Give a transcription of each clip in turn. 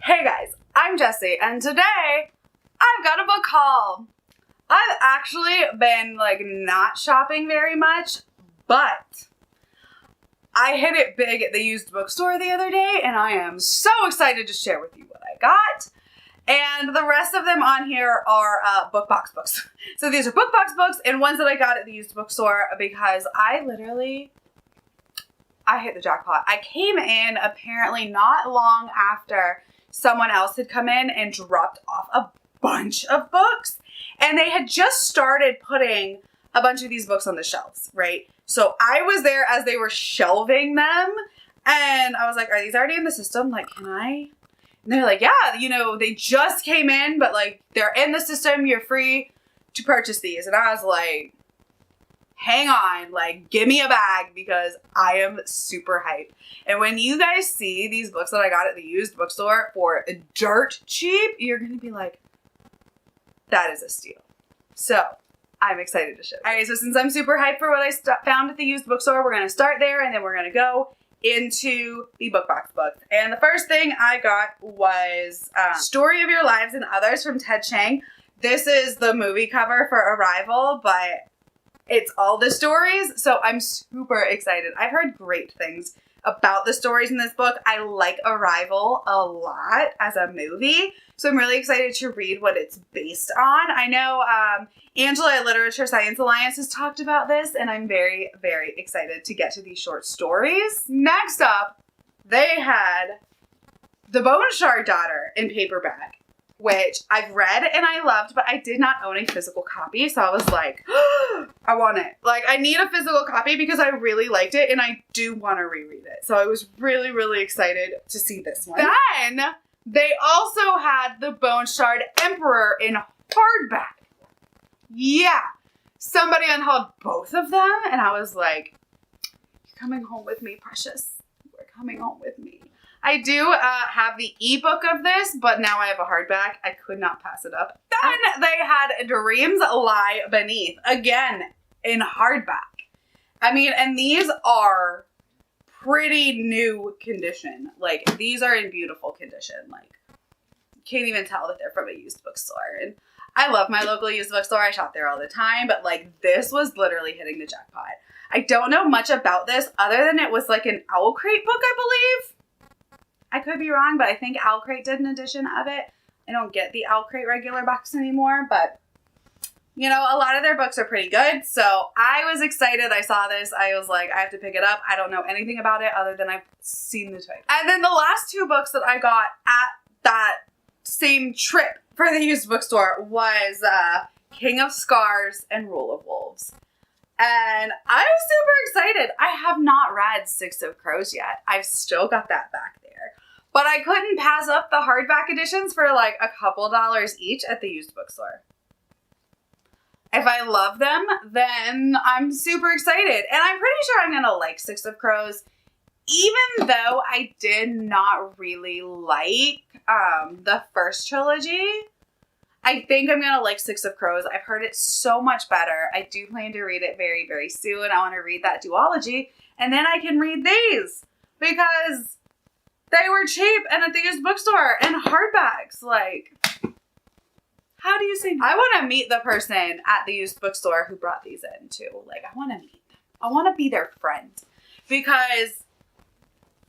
Hey guys, I'm Jessie, and today I've got a book haul. I've actually been not shopping very much, but I hit it big at the used bookstore the other day, and I am so excited to share with you what I got. And the rest of them on here are book box books. So these are book box books and ones that I got at the used bookstore because I hit the jackpot. I came in apparently not long after someone else had come in and dropped off a bunch of books, and they had just started putting a bunch of these books on the shelves, right? So I was there as they were shelving them, and I was like, are these already in the system? Like, can I? And they're like, yeah, they just came in, but they're in the system. You're free to purchase these. And I was like, hang on, give me a bag because I am super hyped. And when you guys see these books that I got at the used bookstore for dirt cheap, you're going to be like, that is a steal. So I'm excited to show you. All right, so since I'm super hyped for what I found at the used bookstore, we're going to start there and then we're going to go into the book box books. And the first thing I got was Story of Your Lives and Others from Ted Chiang. This is the movie cover for Arrival, but it's all the stories, so I'm super excited. I've heard great things about the stories in this book. I like Arrival a lot as a movie, so I'm really excited to read what it's based on. I know Angela at Literature Science Alliance has talked about this, and I'm very, very excited to get to these short stories. Next up, they had The Bone Shard Daughter in paperback, which I've read and I loved, but I did not own a physical copy. So I was like, I want it. I need a physical copy because I really liked it and I do want to reread it. So I was really, really excited to see this one. Then they also had The Bone Shard Emperor in hardback. Yeah. Somebody unhauled both of them and I was like, you're coming home with me, precious. You're coming home with me. I do have the ebook of this, but now I have a hardback. I could not pass it up. Then they had Dreams Lie Beneath, again, in hardback. I mean, and these are pretty new condition. These are in beautiful condition. You can't even tell that they're from a used bookstore. And I love my local used bookstore. I shop there all the time, but this was literally hitting the jackpot. I don't know much about this other than it was an Owl Crate book, I believe. I could be wrong, but I think Owl Crate did an edition of it. I don't get the Owl Crate regular box anymore, but a lot of their books are pretty good. So I was excited. I saw this. I was like, I have to pick it up. I don't know anything about it other than I've seen the title. And then the last two books that I got at that same trip for the used bookstore was King of Scars and Rule of Wolves. And I was super excited. I have not read Six of Crows yet. I've still got that back there. But I couldn't pass up the hardback editions for a couple dollars each at the used bookstore. If I love them, then I'm super excited. And I'm pretty sure I'm going to like Six of Crows, even though I did not really like the first trilogy. I think I'm going to like Six of Crows. I've heard it so much better. I do plan to read it very, very soon. I want to read that duology, and then I can read these because they were cheap and at the used bookstore and hardbacks. How do you say no? I want to meet the person at the used bookstore who brought these in too. I want to meet them. I want to be their friend because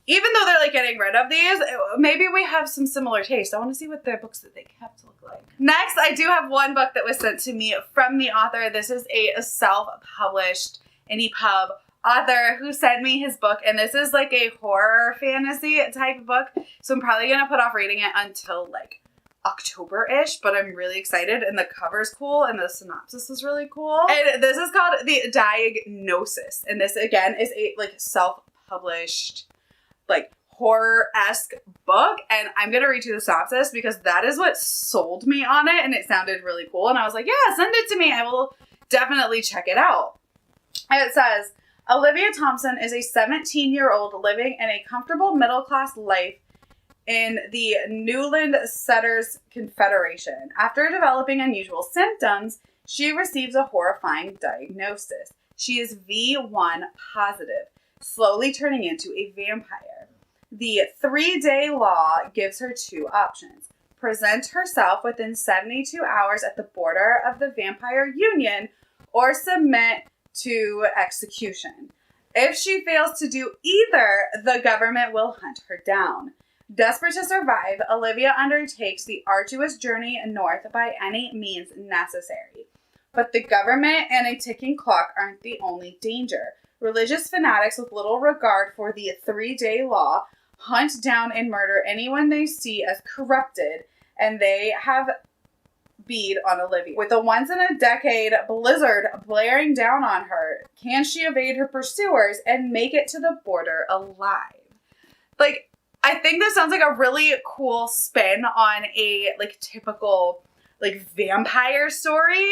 even though they're getting rid of these, maybe we have some similar tastes. I want to see what their books that they kept look like. Next, I do have one book that was sent to me from the author. This is a self-published indie pub author who sent me his book, and this is a horror fantasy type of book. So I'm probably going to put off reading it until October-ish, but I'm really excited, and the cover's cool, and the synopsis is really cool. And this is called The Diagnosis, and this, again, is a self-published horror-esque book, and I'm gonna read you the synopsis because that is what sold me on it, and it sounded really cool, and I was like, yeah, send it to me. I will definitely check it out. And it says, Olivia Thompson is a 17-year-old living in a comfortable middle-class life in the Newland Setters Confederation. After developing unusual symptoms, she receives a horrifying diagnosis. She is V1 positive, slowly turning into a vampire. The 3-day law gives her 2 options. Present herself within 72 hours at the border of the vampire union or submit to execution. If she fails to do either, the government will hunt her down. Desperate to survive, Olivia undertakes the arduous journey north by any means necessary. But the government and a ticking clock aren't the only danger. Religious fanatics with little regard for the 3-day law hunt down and murder anyone they see as corrupted, and they have bead on Olivia. With a once-in-a-decade blizzard blaring down on her, can she evade her pursuers and make it to the border alive? Like, I think this sounds like a really cool spin on a, like, typical, like, vampire story.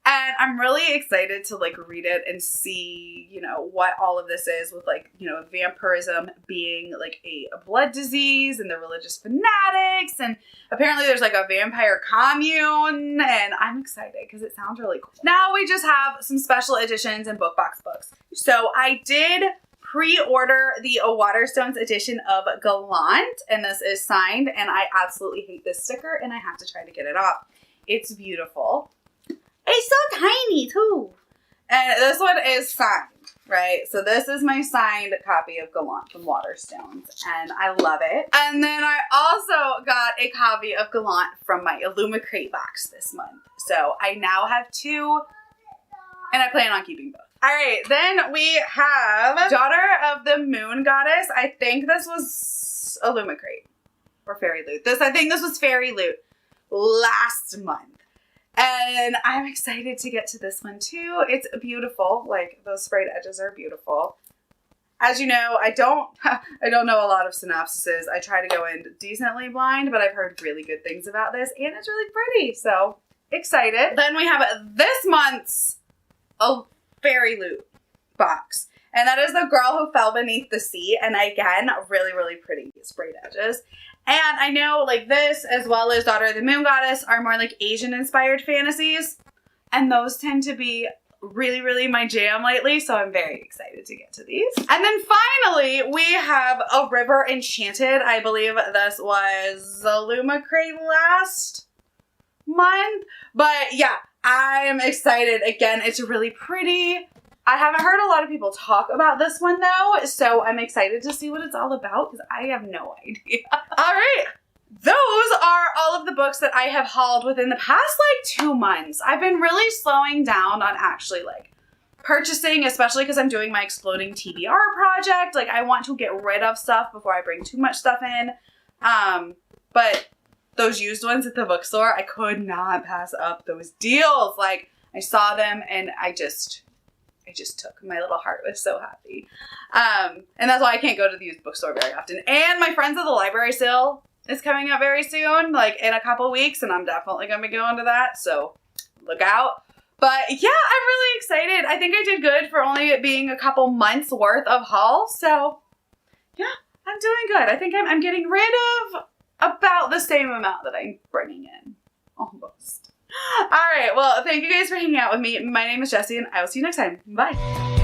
And I'm really excited to, like, read it and see, you know, what all of this is with, like, you know, vampirism being, like, a blood disease and the religious fanatics. And apparently there's, like, a vampire commune. And I'm excited because it sounds really cool. Now we just have some special editions and BookBox books. So I did pre-order the Waterstones edition of Gallant. And this is signed. And I absolutely hate this sticker. And I have to try to get it off. It's beautiful. It's so tiny, too. And this one is signed, right? So this is my signed copy of Gallant from Waterstones, and I love it. And then I also got a copy of Gallant from my Illumicrate box this month. So I now have 2, and I plan on keeping both. All right, then we have Daughter of the Moon Goddess. I think this was Illumicrate or Fairy Loot. I think this was Fairy Loot last month. And I'm excited to get to this one too. It's beautiful. Like, those sprayed edges are beautiful. As you know, I don't know a lot of synopsises. I try to go in decently blind, but I've heard really good things about this, and it's really pretty. So excited. Then we have this month's Fairy Loot box. And that is The Girl Who Fell Beneath the Sea. And again, really, really pretty sprayed edges. And I know, like, this, as well as Daughter of the Moon Goddess, are more, like, Asian-inspired fantasies. And those tend to be really, really my jam lately. So I'm very excited to get to these. And then finally, we have A River Enchanted. I believe this was Illumicrate last month. But, yeah, I am excited. Again, it's really pretty. I haven't heard a lot of people talk about this one, though, so I'm excited to see what it's all about, because I have no idea. All right. Those are all of the books that I have hauled within the past, like, 2 months. I've been really slowing down on actually, like, purchasing, especially because I'm doing my Exploding TBR project. Like, I want to get rid of stuff before I bring too much stuff in. But those used ones at the bookstore, I could not pass up those deals. Like, I saw them, and I just took. My little heart was so happy. And that's why I can't go to the used bookstore very often. And my Friends of the Library sale is coming up very soon, like in a couple weeks, and I'm definitely going to be going to that, so look out. But yeah, I'm really excited. I think I did good for only it being a couple months worth of haul, so yeah, I'm doing good. I think I'm getting rid of about the same amount that I'm bringing in, almost. All right, well, thank you guys for hanging out with me. My name is Jessie, and I will see you next time. Bye.